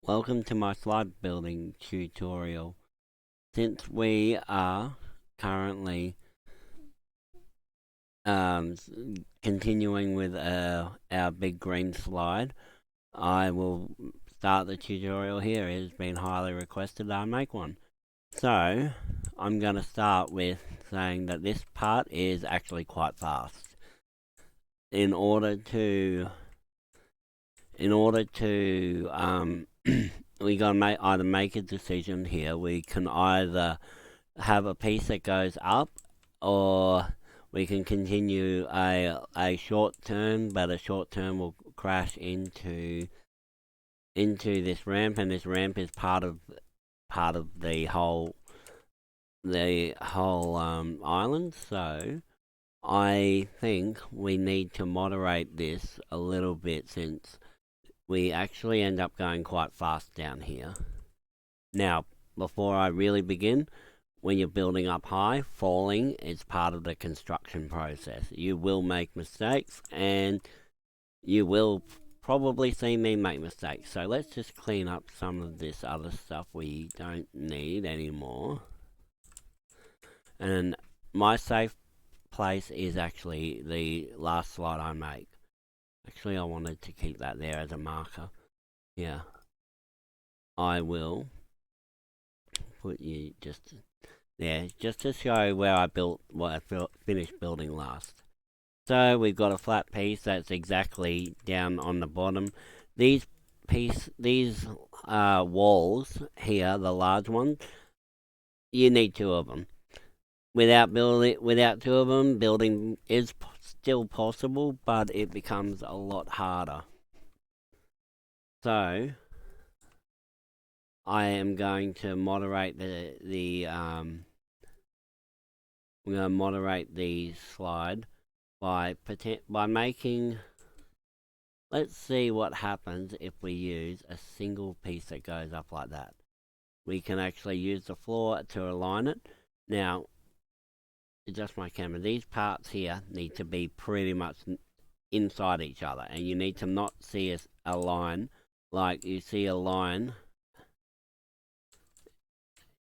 Welcome to my slide building tutorial. Since we are currently um, continuing with our big green slide, I will start the tutorial here. It has been highly requested that I make one. So, I'm going to start with saying that this part is actually quite fast. In order to we gotta either make a decision here. We can either have a piece that goes up, or we can continue a short turn, but a short turn will crash into this ramp, and this ramp is part of the whole island. So I think we need to moderate this a little bit, since we actually end up going quite fast down here. Now, before I really begin, when you're building up high, falling is part of the construction process. You will make mistakes, and you will probably see me make mistakes. So let's just clean up some of this other stuff we don't need anymore. And my safe place is actually the last slide I make. Actually, I wanted to keep that there as a marker. Yeah. I will put you just there, just to show where I built what I finished building last. So we've got a flat piece that's exactly down on the bottom. These walls here, the large ones, you need two of them. Without two of them, building is still possible, but it becomes a lot harder. So I am going to moderate I'm going to moderate the slide by making. Let's see what happens if we use a single piece that goes up like that. We can actually use the floor to align it. Now, adjust my camera. These parts here need to be pretty much inside each other, and you need to not see a line. Like you see a line.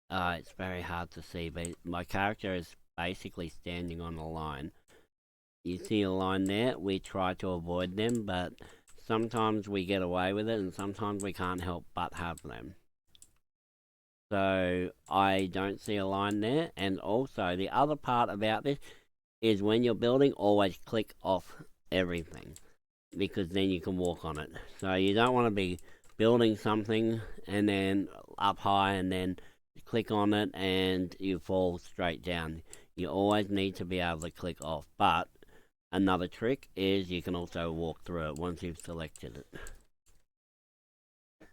It's very hard to see, but my character is basically standing on a line. You see a line there, we try to avoid them, but sometimes we get away with it, and sometimes we can't help but have them. So I don't see a line there. And also, the other part about this is when you're building, always click off everything, because then you can walk on it. So you don't want to be building something and then up high and then click on it and you fall straight down. You always need to be able to click off. But another trick is you can also walk through it once you've selected it.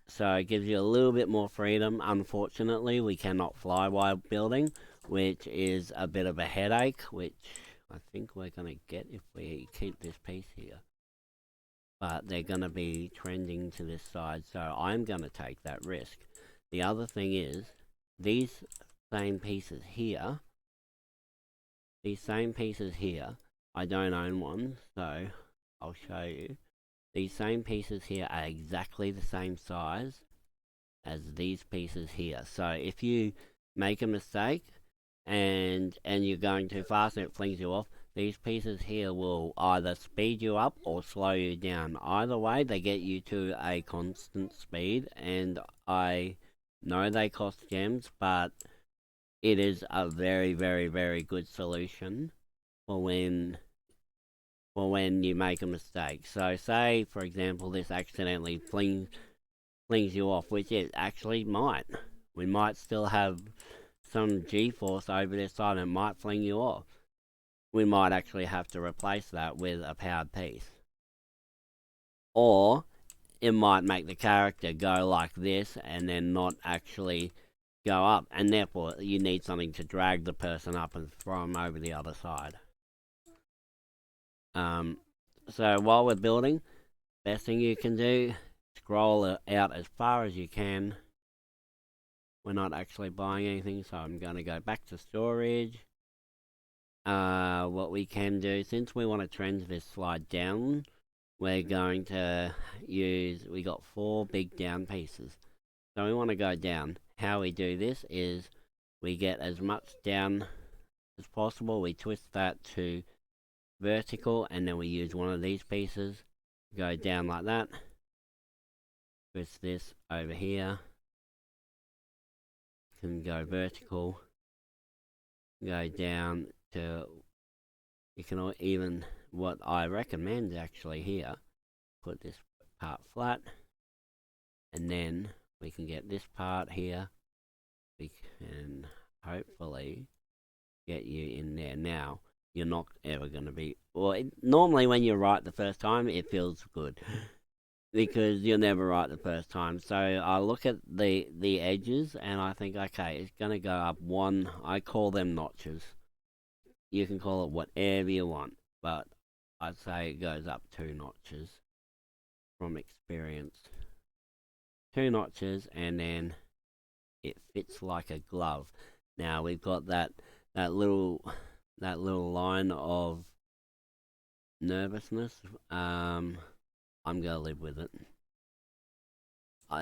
So it gives you a little bit more freedom. Unfortunately, we cannot fly while building, which is a bit of a headache, which I think we're going to get if we keep this piece here. But they're going to be trending to this side, so I'm going to take that risk. The other thing is, these same pieces here, I don't own one, so I'll show you. These same pieces here are exactly the same size as these pieces here. So if you make a mistake and you're going too fast and it flings you off, these pieces here will either speed you up or slow you down. Either way, they get you to a constant speed, and I know they cost gems, but it is a very, very, very good solution for when you make a mistake. So say, for example, this accidentally flings you off, which it actually might. We might still have some G-force over this side and it might fling you off. We might actually have to replace that with a powered piece. Or it might make the character go like this and then not actually go up, and therefore you need something to drag the person up and throw them over the other side. So while we're building, best thing you can do, scroll out as far as you can. We're not actually buying anything, so I'm going to go back to storage. What we can do, since we want to trend this slide down, we're going to use, we got 4 big down pieces. So we want to go down. How we do this is we get as much down as possible. We twist that to vertical, and then we use one of these pieces, go down like that, twist this over here, can go vertical, go down to, you can even, what I recommend actually here, put this part flat, and then we can get this part here, we can hopefully get you in there. Now, you're not ever going to be, well, normally when you're right the first time, it feels good. Because you're never right the first time. So I look at the edges and I think, okay, it's going to go up one, I call them notches. You can call it whatever you want, but I'd say it goes up 2 notches from experience. 2 notches, and then it fits like a glove. Now we've got that little line of nervousness. I'm gonna live with it.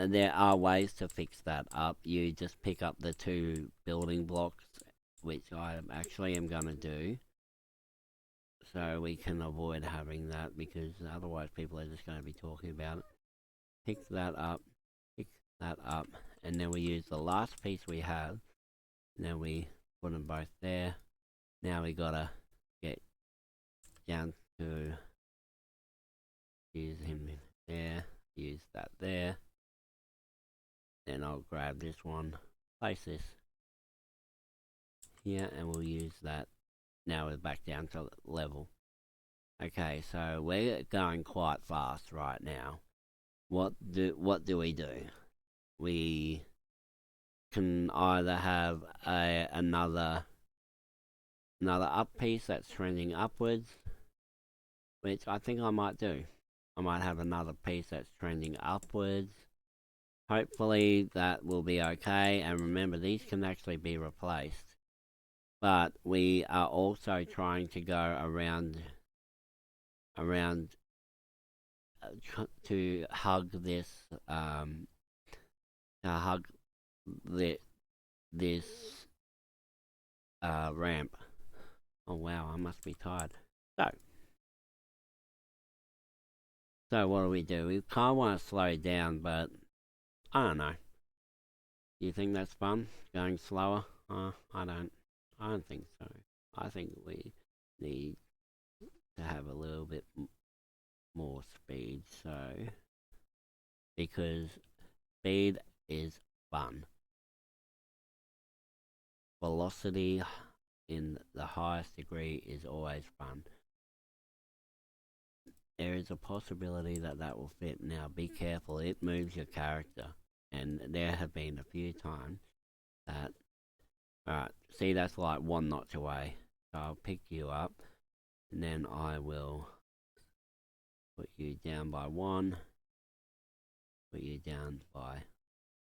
There are ways to fix that up. You just pick up the 2 building blocks, which I actually am gonna do, so we can avoid having that, because otherwise people are just gonna be talking about it. Pick that up, and then we use the last piece we have, and then we put them both there. Now we gotta get down to use him there, use that there. Then I'll grab this one, place this here, and we'll use that. Now we're back down to level. Okay, so we're going quite fast right now. What do we do? We can either have another up piece that's trending upwards, which I think I might do. I might have another piece that's trending upwards. Hopefully that will be okay, and remember, these can actually be replaced. But we are also trying to go around to hug this this ramp. Oh wow, I must be tired. So what do? We kind of want to slow down, but I don't know. Do you think that's fun? Going slower? I don't think so. I think we need to have a little bit more speed, so, because speed is fun. Velocity in the highest degree is always fun. There is a possibility that will fit. Now be careful, it moves your character, and there have been a few times that, alright, see, that's like 1 notch away. So I'll pick you up, and then I will put you down by 1, put you down by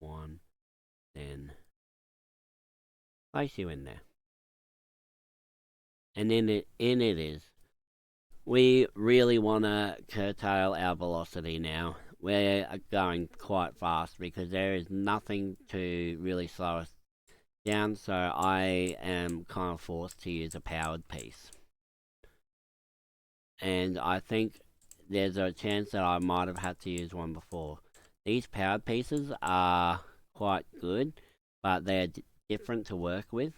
1, then place you in there. And in it is. We really want to curtail our velocity now. We're going quite fast because there is nothing to really slow us down, so I am kind of forced to use a powered piece. And I think there's a chance that I might have had to use one before. These powered pieces are quite good, but they're different to work with.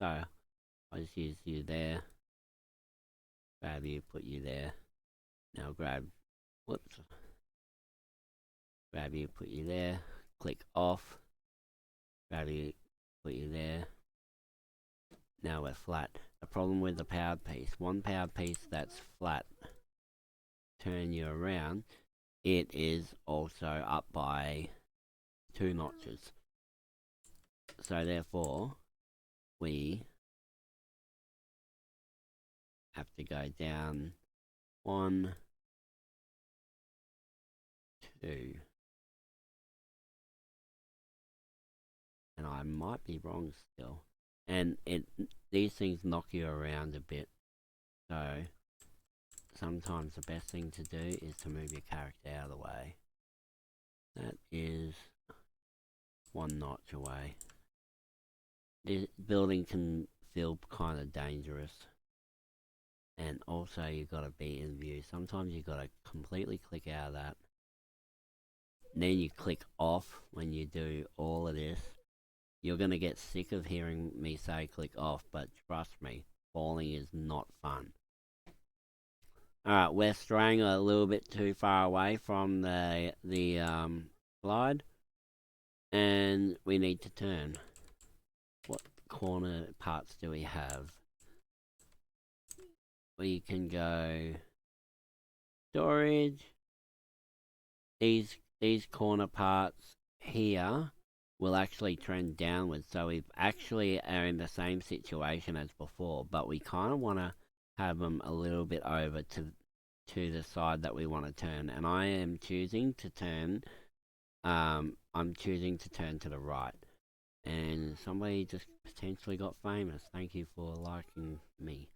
So I'll just use you there. Grab you, put you there. Now grab, whoops. Grab you, put you there. Click off. Grab you, put you there. Now we're flat. The problem with the powered piece, one powered piece that's flat, turn you around, it is also up by 2 notches. So therefore, we have to go down 1, 2. And I might be wrong still. And these things knock you around a bit. So sometimes the best thing to do is to move your character out of the way. That is 1 notch away. This building can feel kind of dangerous. And also you've got to be in view. Sometimes you've got to completely click out of that. Then you click off when you do all of this. You're going to get sick of hearing me say click off, but trust me, falling is not fun. Alright, we're straying a little bit too far away from the slide. And we need to turn. What corner parts do we have? We can go storage. These corner parts here will actually trend downwards, so we actually are in the same situation as before, but we kind of want to have them a little bit over to the side that we want to turn, and I am choosing to turn. I'm choosing to turn to the right. And somebody just potentially got famous. Thank you for liking me.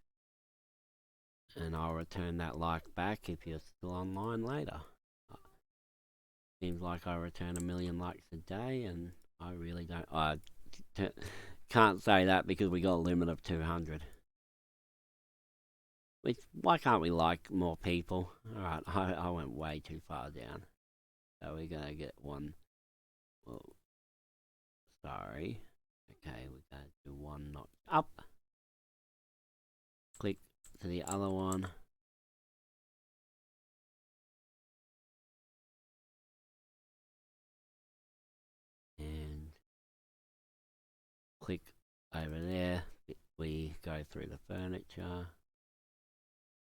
And I'll return that like back if you're still online later. Seems like I return 1 million likes a day, and I really don't. I can't say that because we got a limit of 200. Why can't we like more people? Alright, I went way too far down. So we're gonna get one. Well, sorry. Okay, we're gonna do 1 notch up. Click to the other one. And click over there. We go through the furniture.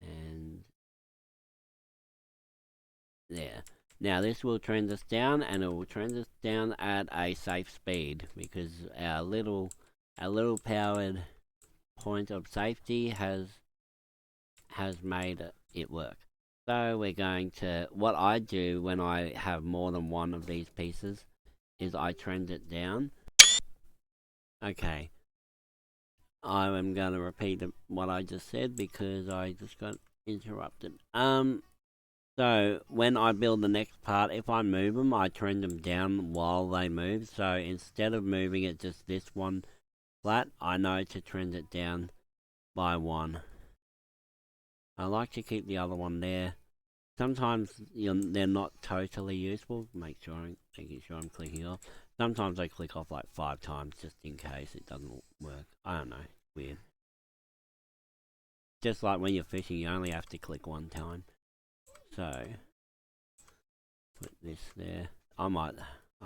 And there. Now this will trend us down, and it will trend us down at a safe speed because our little powered point of safety has made it work. So we're going to, what I do when I have more than one of these pieces is I trend it down. Okay. I am going to repeat what I just said because I just got interrupted. So when I build the next part, if I move them, I trend them down while they move. So instead of moving it just this one flat, I know to trend it down by 1. I like to keep the other one there. Sometimes they're not totally useful. Making sure I'm clicking off. Sometimes I click off like 5 times just in case it doesn't work. I don't know. Weird. Just like when you're fishing, you only have to click 1 time. So put this there. I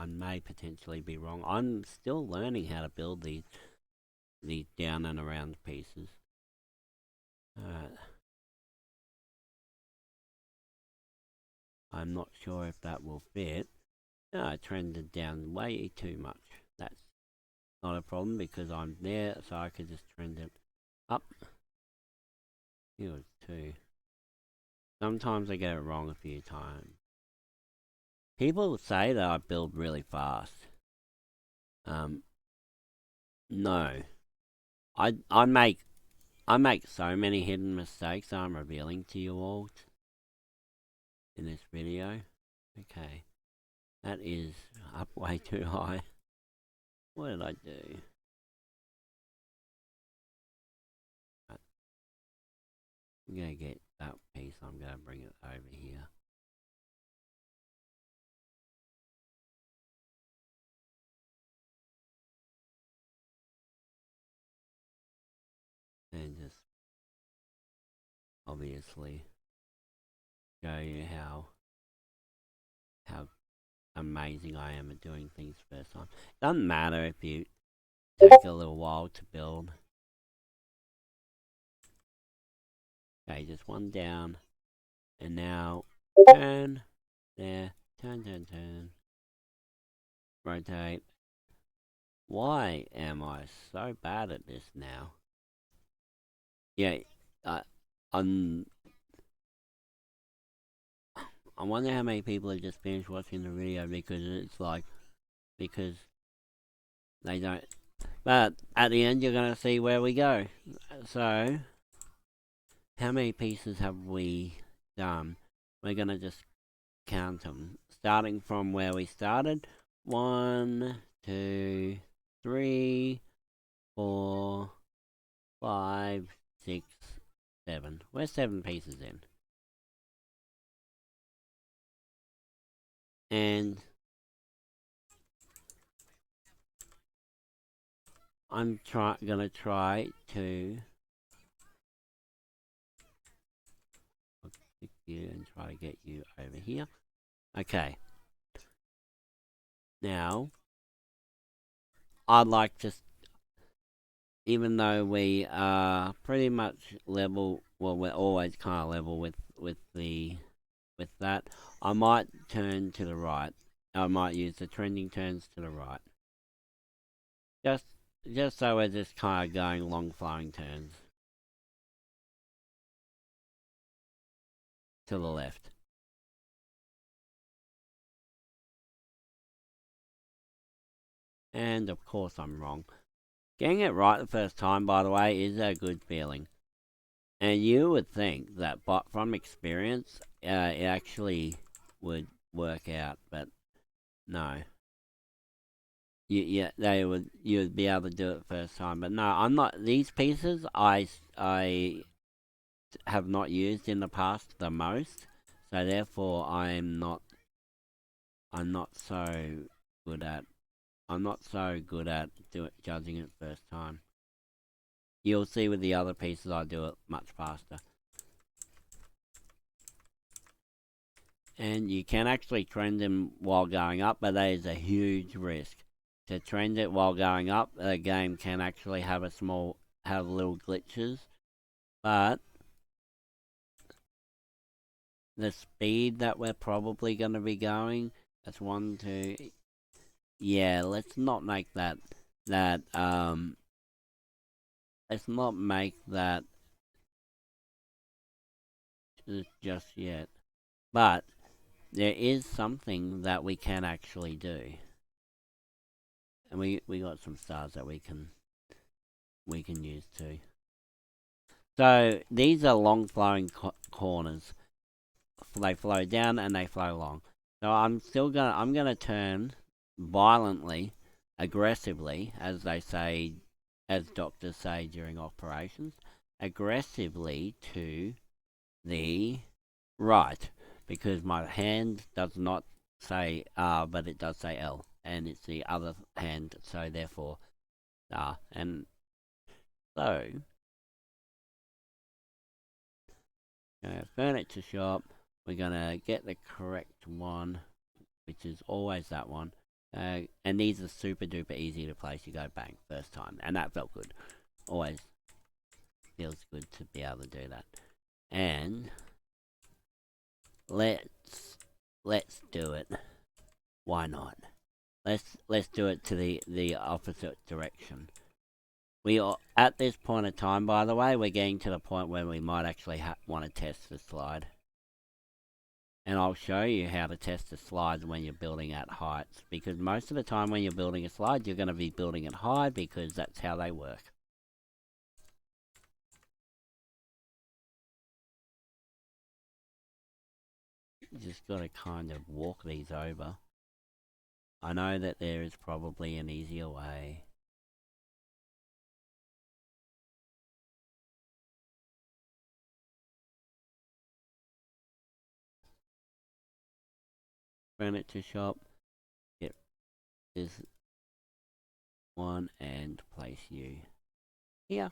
may potentially be wrong. I'm still learning how to build these down and around pieces. I'm not sure if that will fit. No, I trended down way too much. That's not a problem because I'm there, so I could just trend it up. Here was 2. Sometimes I get it wrong a few times. People say that I build really fast. No. I make so many hidden mistakes I'm revealing to you all in this video. Okay. That is up way too high. What did I do? I'm gonna get that piece, I'm gonna bring it over here. And just obviously show you how amazing I am at doing things first time. Doesn't matter if you take a little while to build. Okay, just 1 down. And now turn. There. Turn. Rotate. Why am I so bad at this now? Yeah, I wonder how many people have just finished watching the video because they don't. But at the end, you're gonna see where we go. So, how many pieces have we done? We're gonna just count them, starting from where we started. 1, 2, 3, 4, 5, 6, 7. Where's 7 pieces in? And I'm gonna try to pick you and try to get you over here. Okay. Now, I'd like to, even though we are pretty much level, well, we're always kind of level with that, I might turn to the right. I might use the trending turns to the right. Just so we're just kind of going long flowing turns. To the left. And of course I'm wrong. Getting it right the first time, by the way, is a good feeling. And you would think that, but from experience, it actually would work out, but no. You'd be able to do it first time, but no, I'm not. These pieces I have not used in the past the most, so therefore I'm not so good at judging it first time. You'll see with the other pieces I do it much faster. And you can actually trend them while going up, but that is a huge risk. To trend it while going up, the game can actually have little glitches, but the speed that we're probably going to be going, that's 1, 2, yeah, let's not make let's not make that just yet. But there is something that we can actually do. And we got some stars that we can use too. So these are long flowing corners. They flow down and they flow long. So I'm gonna turn violently, aggressively, as doctors say during operations, aggressively to the right, because my hand does not say R, but it does say L, and it's the other hand, so therefore R. And so, furniture shop, we're gonna get the correct one, which is always that one. And these are super duper easy to place. You go bang first time, and that felt good. Always feels good to be able to do that. And let's do it. Why not? Let's do it to the opposite direction. We are at this point of time, by the way, we're getting to the point where we might actually want to test the slide. And I'll show you how to test the slides when you're building at heights, because most of the time when you're building a slide, you're going to be building it high because that's how they work. You just got to kind of walk these over. I know that there is probably an easier way. Furniture shop. Get this one and place you here.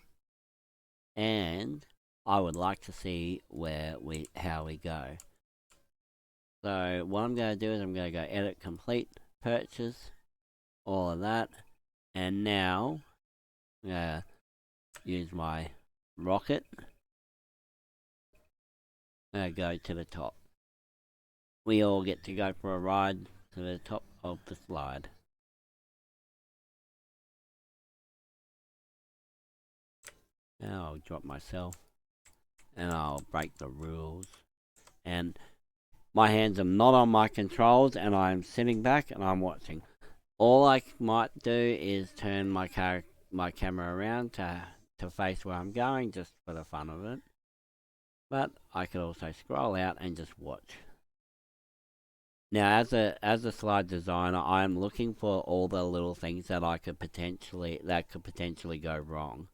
And I would like to see how we go. So what I'm going to do is I'm going to go edit complete, purchase, all of that. And now I'm going to use my rocket. I'm going to go to the top. We all get to go for a ride to the top of the slide. Now I'll drop myself. And I'll break the rules. And my hands are not on my controls, and I'm sitting back and I'm watching. All I might do is turn my camera around to face where I'm going, just for the fun of it. But I could also scroll out and just watch. Now, as a slide designer, I am looking for all the little things that could potentially go wrong,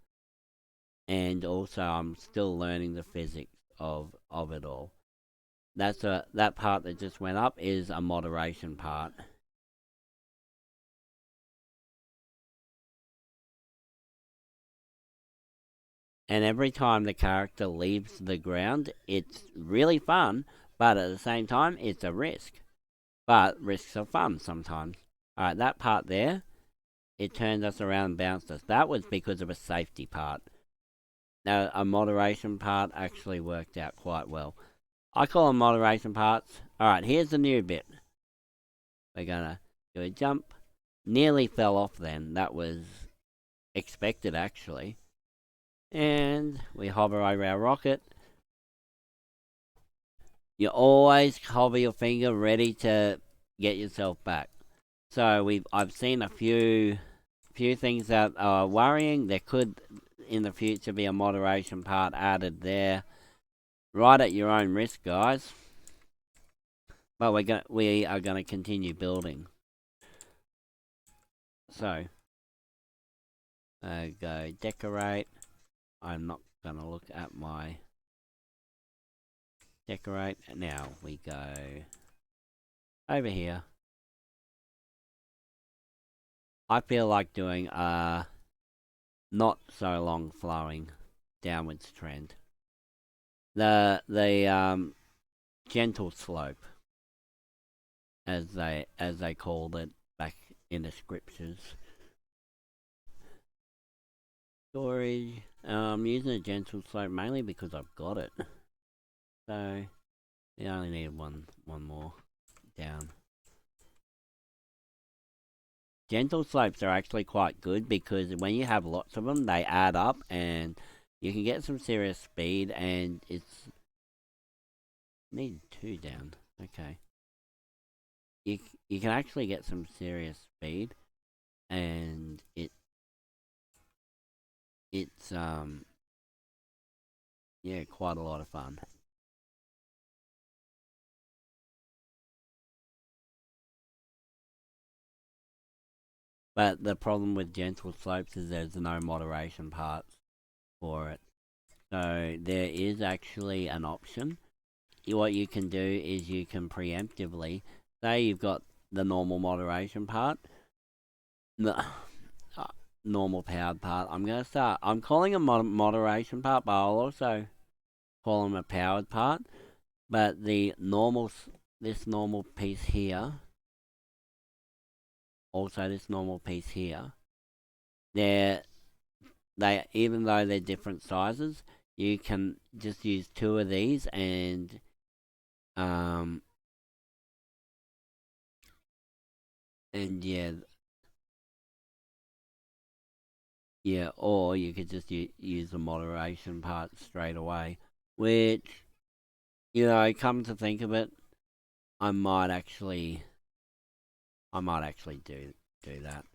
and also I'm still learning the physics of it all. That part that just went up is a moderation part. And every time the character leaves the ground, it's really fun, but at the same time, it's a risk. But risks are fun sometimes. Alright, that part there, it turned us around and bounced us. That was because of a safety part. Now, a moderation part actually worked out quite well. I call them moderation parts. Alright, here's the new bit. We're gonna do a jump. Nearly fell off then. That was expected, actually. And we hover over our rocket. You always hover your finger ready to get yourself back. So I've seen a few things that are worrying. There could in the future be a moderation part added there. Right at your own risk, guys. But we are gonna continue building. So go decorate. I'm not gonna look at my decorate. Now we go over here. I feel like doing a not so long flowing downwards trend. The gentle slope, as they called it back in the scriptures. Storage. I'm using a gentle slope mainly because I've got it. So we only need one more down. Gentle slopes are actually quite good because when you have lots of them, they add up and you can get some serious speed, and it's need 2 down. Okay. You can actually get some serious speed, and it's yeah, quite a lot of fun. But the problem with gentle slopes is there's no moderation parts for it. So there is actually an option. What you can do is you can preemptively say you've got the normal moderation part, the normal powered part. I'm calling a moderation part, but I'll also call them a powered part. But this normal piece here, also this normal piece here, they even though they're different sizes, you can just use 2 of these um and yeah, or you could just use the moderation part straight away, which, come to think of it, I might actually do that.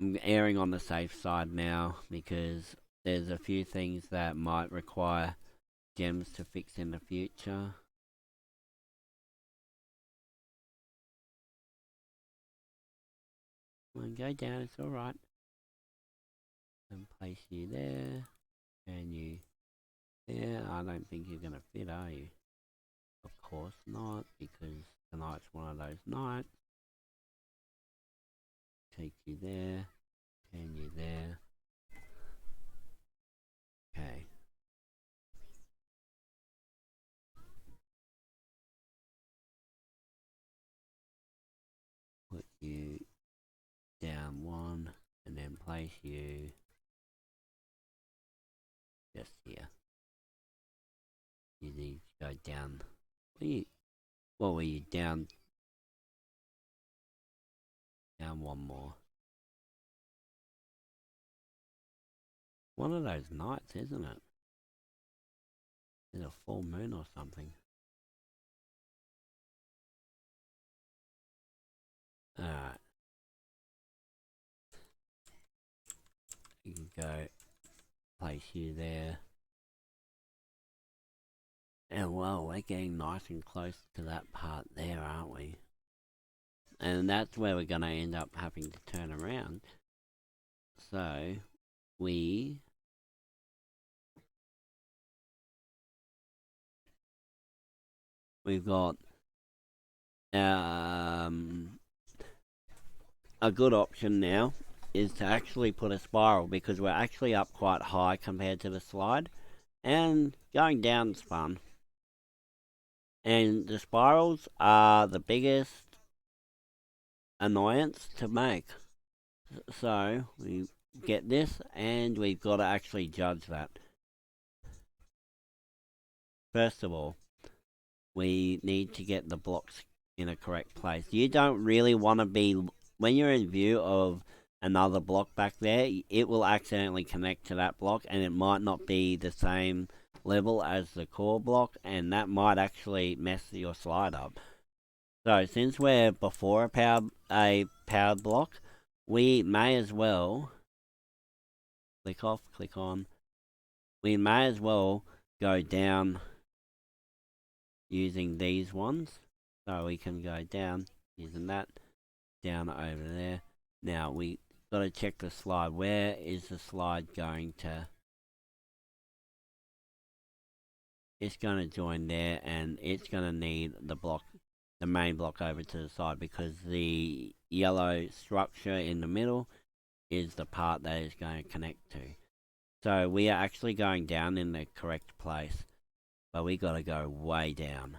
I'm erring on the safe side now because there's a few things that might require gems to fix in the future. Come on, go down, it's alright. And place you there, and you there. I don't think you're gonna fit, are you? Of course not, because tonight's one of those nights. Take you there, and you there. Okay. Put you down 1, and then place you just here. You need to go down. What were you down? Down 1 more. One of those nights, isn't it? There's a full moon or something. Alright. You can go place you there. And well, we're getting nice and close to that part there, aren't we? And that's where we're going to end up having to turn around. So, we've got a good option now is to actually put a spiral, because we're actually up quite high compared to the slide, and going down's fun. And the spirals are the biggest annoyance to make. So we get this, and we've got to actually judge that. First of all, we need to get the blocks in a correct place. You don't really want to be, when you're in view of another block back there, it will accidentally connect to that block, and it might not be the same level as the core block, and that might actually mess your slide up. So since we're before a powered block, we may as well click off, click on. We may as well go down using these ones. So we can go down using that, down over there. Now we got to check the slide. Where is the slide going to? It's going to join there, and it's going to need the block, the main block over to the side, because the yellow structure in the middle is the part that is going to connect to. So we are actually going down in the correct place, but we got to go way down.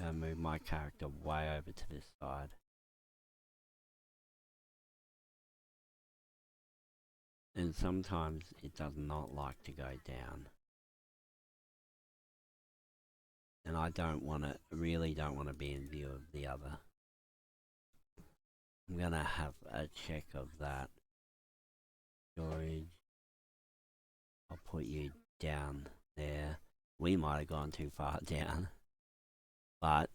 I'll move my character way over to this side. And sometimes it does not like to go down. And I really don't want to be in view of the other. I'm going to have a check of that. Storage. I'll put you down there. We might have gone too far down. But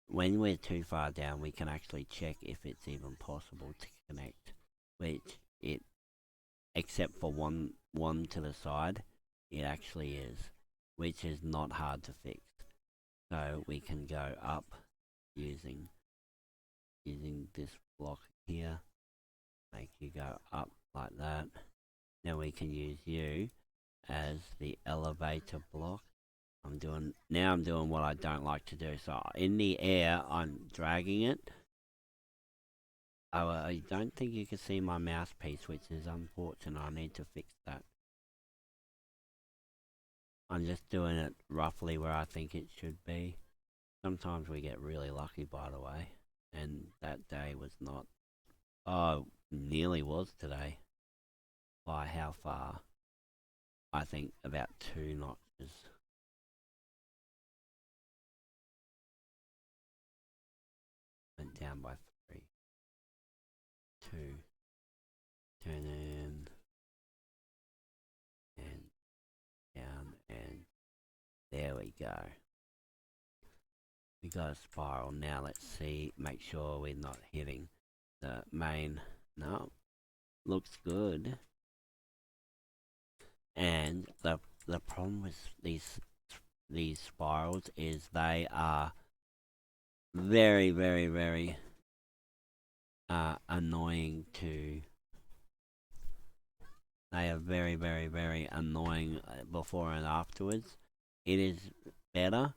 when we're too far down, we can actually check if it's even possible to connect. Which it, except for one to the side, it actually is. Which is not hard to fix. So we can go up using this block here. Make you go up like that. Now we can use you as the elevator block. I'm doing what I don't like to do. So in the air, I'm dragging it. Oh, I don't think you can see my mouse piece, which is unfortunate. I need to fix that. I'm just doing it roughly where I think it should be. Sometimes we get really lucky, by the way. And that day was not. Oh, nearly was today. By how far? I think about 2 notches. Went down by 3. 2. Turn in. And down, and there we go. We got a spiral. Now let's see, make sure we're not hitting the main. No, looks good. And the problem with these spirals is they are very, very, very annoying to. They are very, very, very annoying before and afterwards. It is better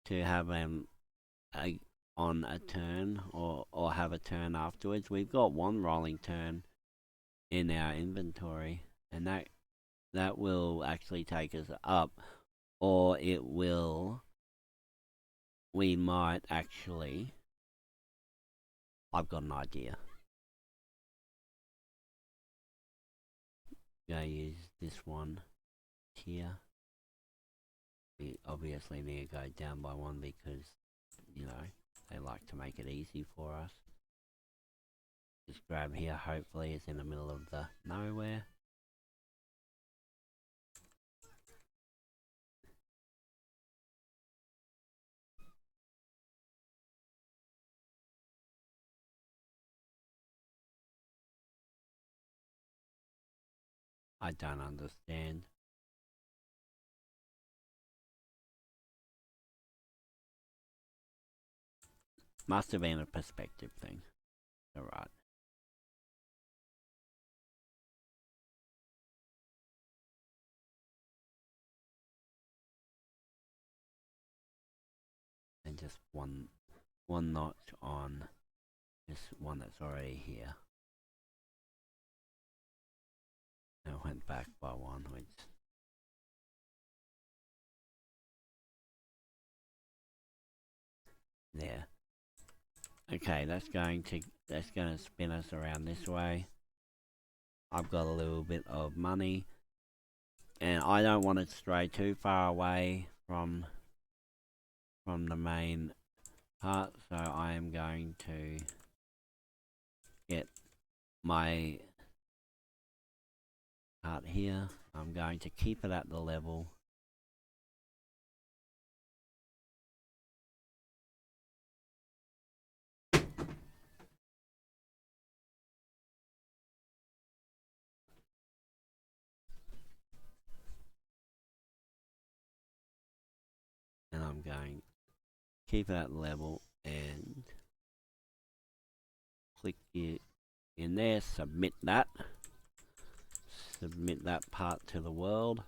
to have them on a turn, or have a turn afterwards. We've got one rolling turn in our inventory, and that will actually take us up, or we might actually. I've got an idea. I'm gonna use this one here. We obviously need to go down by 1 because, they like to make it easy for us. Just grab here, hopefully it's in the middle of the nowhere. I don't understand. Must have been a perspective thing. Alright. And just one notch on this one that's already here. And went back by one, which there. Okay, that's going to spin us around this way. I've got a little bit of money, and I don't want it to stray too far away from the main part, so I am going to get my part here. I'm going to keep it at the level. And I'm going to keep it at level and click it in there, submit that part to the world.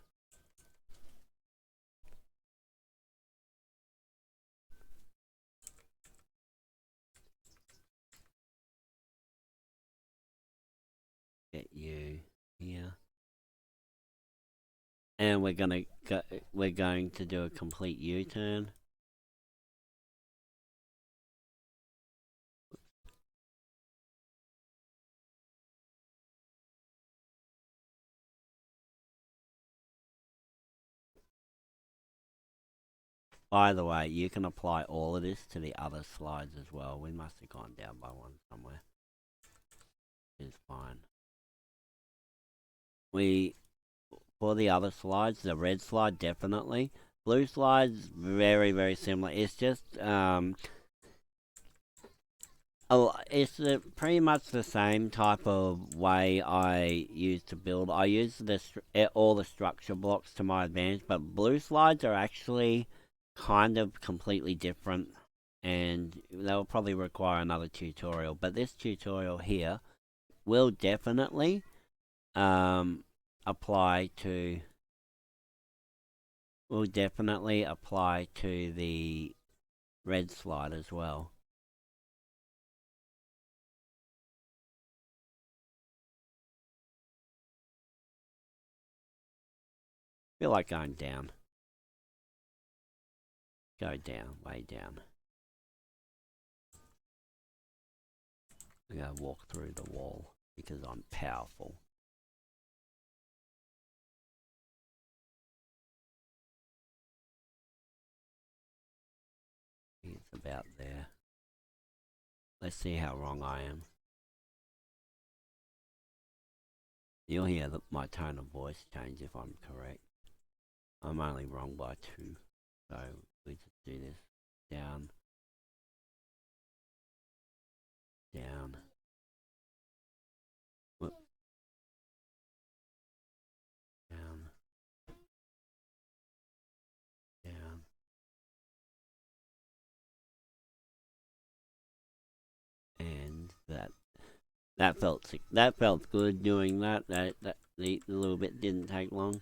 Get you here. And we're going to do a complete U-turn. By the way, you can apply all of this to the other slides as well. We must have gone down by one somewhere. It's fine. For the other slides, the red slide definitely. Blue slides, very, very similar. It's just, it's pretty much the same type of way I used to build. I use all the structure blocks to my advantage, but blue slides are actually kind of completely different, and they'll probably require another tutorial. But this tutorial here will definitely apply to the red slide as well. Feel like going down. Go down, way down. I'm gonna walk through the wall because I'm powerful. It's about there. Let's see how wrong I am. You'll hear my tone of voice change if I'm correct. I'm only wrong by 2. So we just do this. Down. Down. Whoop. Down. Down. And that felt good doing that. The little bit didn't take long.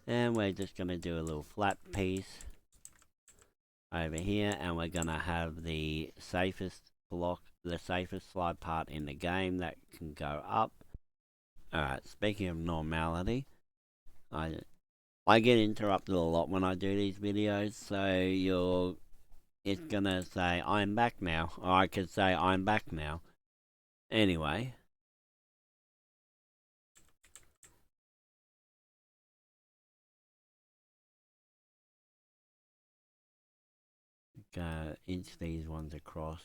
And we're just gonna do a little flat piece over here, and we're gonna have the safest slide part in the game that can go up. Alright, speaking of normality, I get interrupted a lot when I do these videos, so it's gonna say I'm back now, or I could say I'm back now. Anyway, go inch these ones across,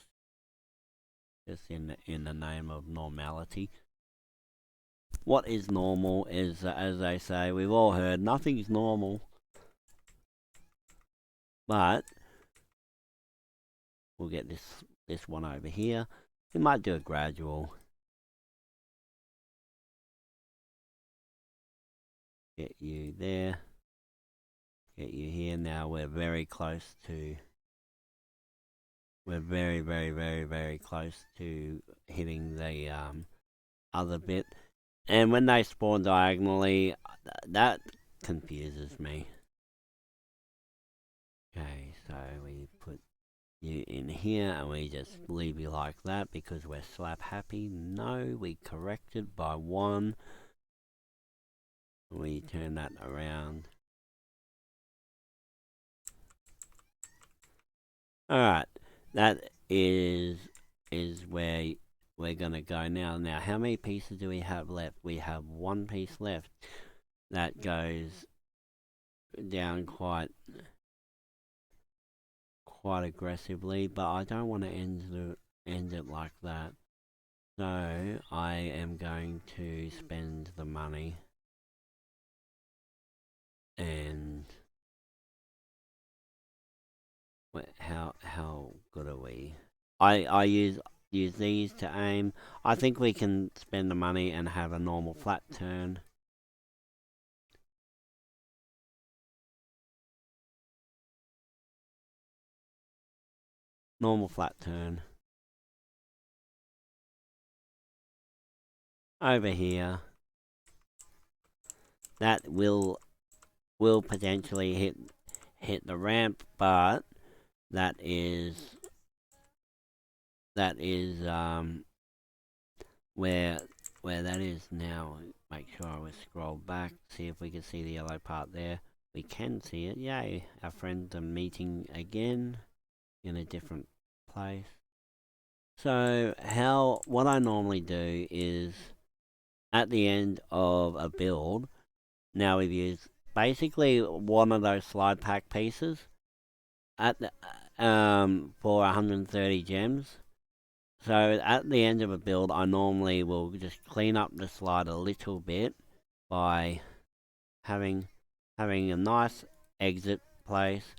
just in the name of normality. What is normal is, as they say, we've all heard, nothing's normal. But we'll get this one over here. We might do a gradual Get you there. Get you here. Now we're very close to... We're very, very, very, very close to hitting the other bit. And when they spawn diagonally, that confuses me. Okay, so we put you in here and we just leave you like that because we're slap happy. No, we corrected by 1. We turn that around. Alright, that is where we're gonna go now. Now, how many pieces do we have left? We have 1 piece left. That goes down quite aggressively, but I don't want to end it like that. So I am going to spend the money and how good are we? I use these to aim. I think we can spend the money and have a normal flat turn. Normal flat turn. Over here. That will potentially hit the ramp, but that is where that is now. Make sure we scroll back, see if we can see the yellow part there. We can see it. Yay! Our friends are meeting again in a different place. So what I normally do is at the end of a build, now we've used basically one of those slide pack pieces at the, for 130 gems. So at the end of a build, I normally will just clean up the slide a little bit by having a nice exit place,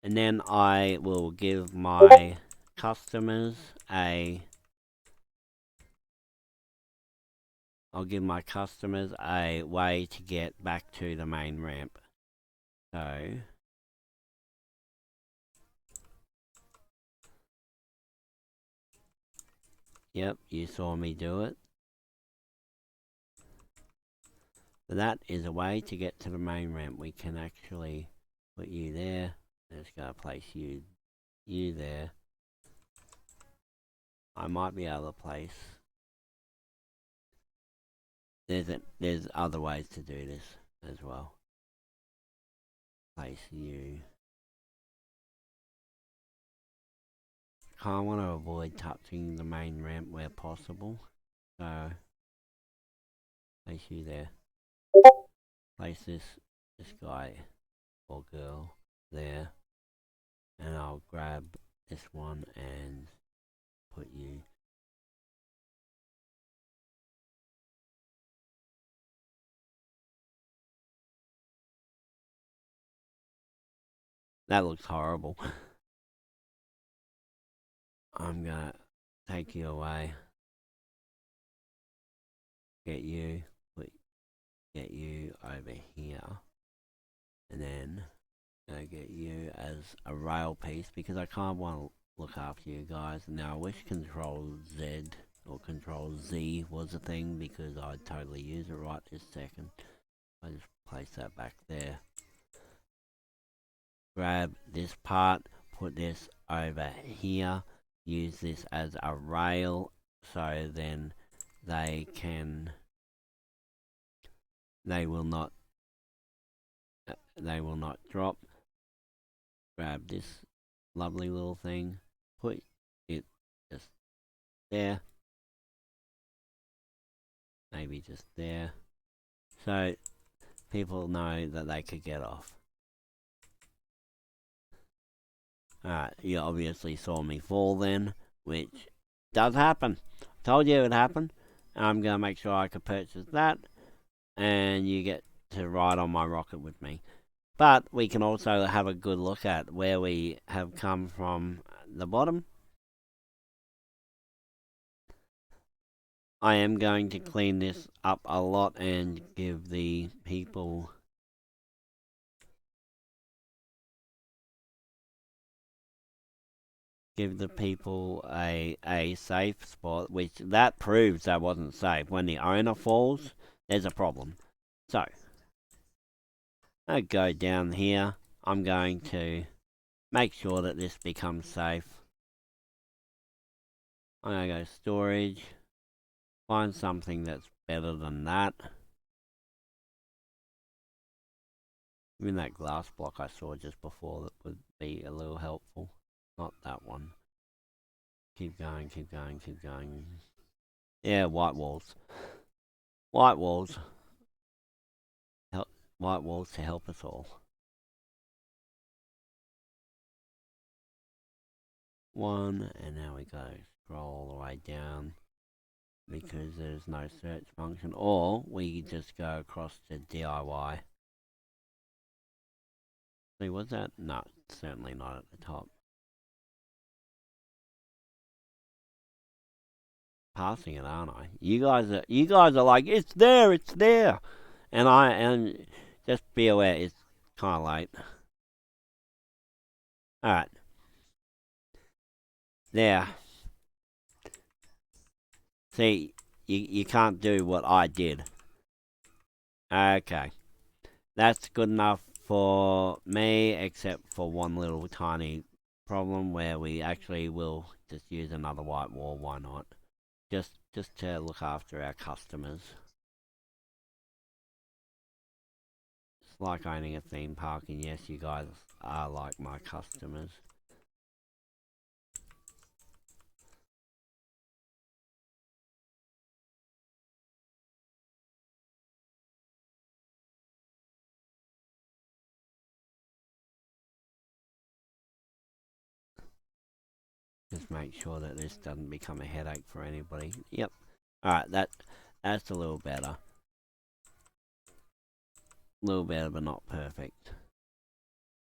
and then I will give my customers a way to get back to the main ramp. So yep, you saw me do it. So that is a way to get to the main ramp. We can actually put you there. Let's go place you there. I might be able to place... There's other ways to do this as well. Place you. I want to avoid touching the main ramp where possible. So place you there. Place this guy or girl there. And I'll grab this one and put you. That looks horrible. I'm gonna take you away. Get you over here. And then gonna get you as a rail piece because I can't want to look after you guys. Now I wish Control Z or Control Z was a thing because I'd totally use it right this second. I just place that back there. Grab this part, put this over here, use this as a rail so then they will not drop. Grab this lovely little thing, put it just there, maybe just there, so people know that they could get off. Alright, you obviously saw me fall then, which does happen. Told you it would happen. I'm going to make sure I could purchase that, and you get to ride on my rocket with me. But we can also have a good look at where we have come from the bottom. I am going to clean this up a lot and give the people a safe spot, which that proves that wasn't safe. When the owner falls, there's a problem. So I go down here. I'm going to make sure that this becomes safe. I'm going to go storage, find something that's better than that. Even that glass block I saw just before that would be a little helpful. Not that one. Keep going, keep going, keep going. Yeah, white walls. White walls. White walls to help us all. One, and now we go scroll all the way down because there's no search function, or we just go across to DIY. See, was that? No, certainly not at the top. Passing it, aren't I? You guys are like, it's there, and just be aware, it's kind of late. All right, there. See, you can't do what I did. Okay, that's good enough for me, except for one little tiny problem where we actually will just use another white wall. Why not? Just to look after our customers. It's like owning a theme park, and yes, you guys are like my customers. Just make sure that this doesn't become a headache for anybody. Yep. Alright, that's a little better. A little better, but not perfect.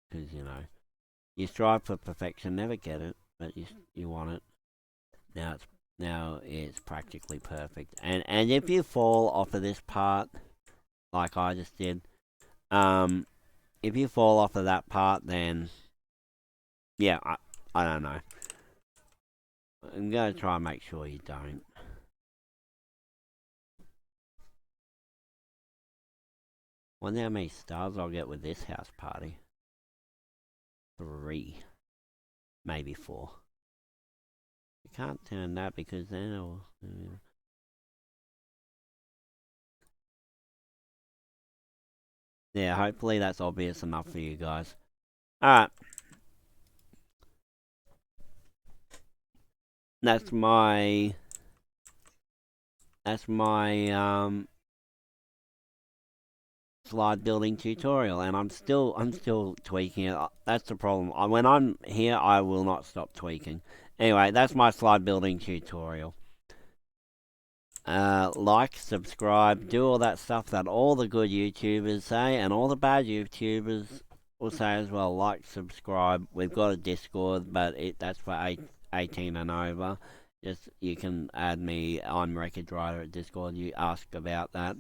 Because, you know, you strive for perfection, never get it, but you want it. Now it's practically perfect. And if you fall off of this part, like I just did, if you fall off of that part, then yeah, I don't know. I'm gonna try and make sure you don't. Wonder how many stars I'll get with this house party. 3, maybe 4. You can't turn that because then it'll. Yeah, hopefully that's obvious enough for you guys. Alright. That's my slide building tutorial, and I'm still tweaking it. That's the problem. When I'm here, I will not stop tweaking. Anyway, that's my slide building tutorial. Like, subscribe, do all that stuff that all the good YouTubers say, and all the bad YouTubers will say as well. Like, subscribe. We've got a Discord, but that's for 18 and over. Just you can add me on WreckageRider at Discord. You ask about that.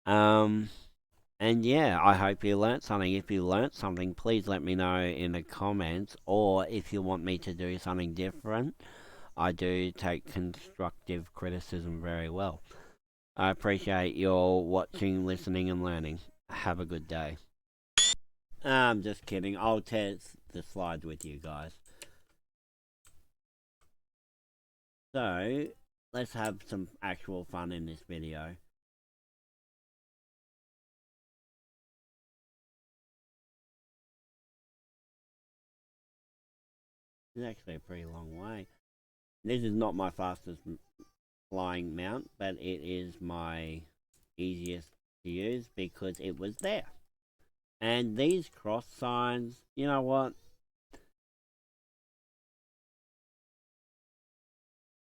And yeah, I hope you learnt something. If you learnt something, please let me know in the comments, or if you want me to do something different. I do take constructive criticism very well. I appreciate your watching, listening, and learning. Have a good day. I'm just kidding. I'll test the slides with you guys. So, let's have some actual fun in this video. It's actually a pretty long way. This is not my fastest flying mount, but it is my easiest to use because it was there. And these cross signs, you know what?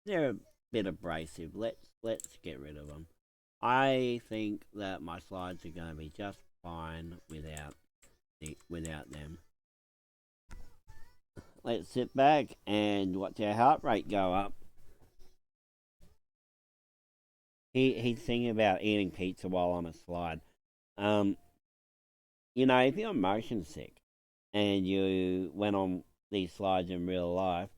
They're a bit abrasive. Let's get rid of them. I think that my slides are going to be just fine without them. Let's sit back and watch our heart rate go up. he's thinking about eating pizza while on a slide. Um, if you're motion sick and you went on these slides in real life,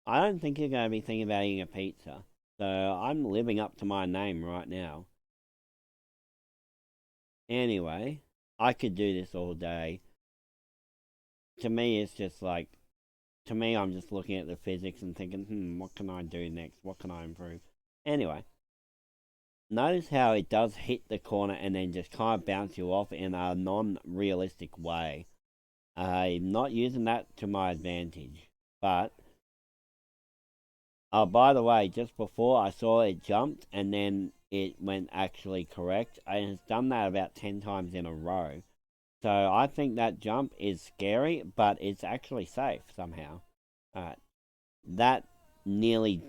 I don't think you're going to be thinking about eating a pizza. So I'm living up to my name right now. Anyway, I could do this all day. To me, it's just like, to me, I'm just looking at the physics and thinking, what can I do next? What can I improve? Anyway, notice how it does hit the corner and then just kind of bounce you off in a non-realistic way. I'm not using that to my advantage. But, oh, by the way, just before I saw it jumped and then it went actually correct, and it's done that about 10 times in a row. So I think that jump is scary, but it's actually safe somehow. Alright, that nearly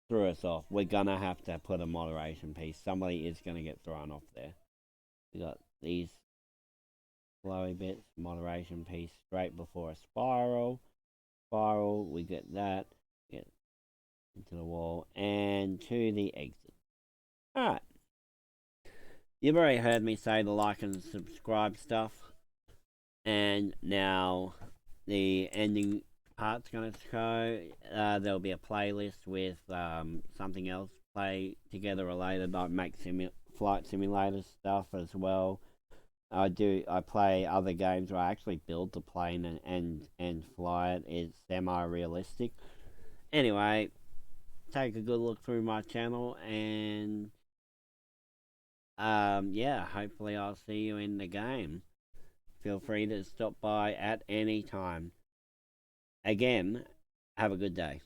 threw us off. We're gonna have to put a moderation piece. Somebody is gonna get thrown off there. We got these flowy bits, moderation piece straight before a spiral. Spiral, we get that. Get into the wall and to the exit. Alright. You've already heard me say the like and subscribe stuff. And now the ending part's going to show. There'll be a playlist with something else play together related. I make flight simulator stuff as well. I play other games where I actually build the plane and fly it. It's semi-realistic. Anyway, take a good look through my channel and yeah, hopefully I'll see you in the game. Feel free to stop by at any time. Again, have a good day.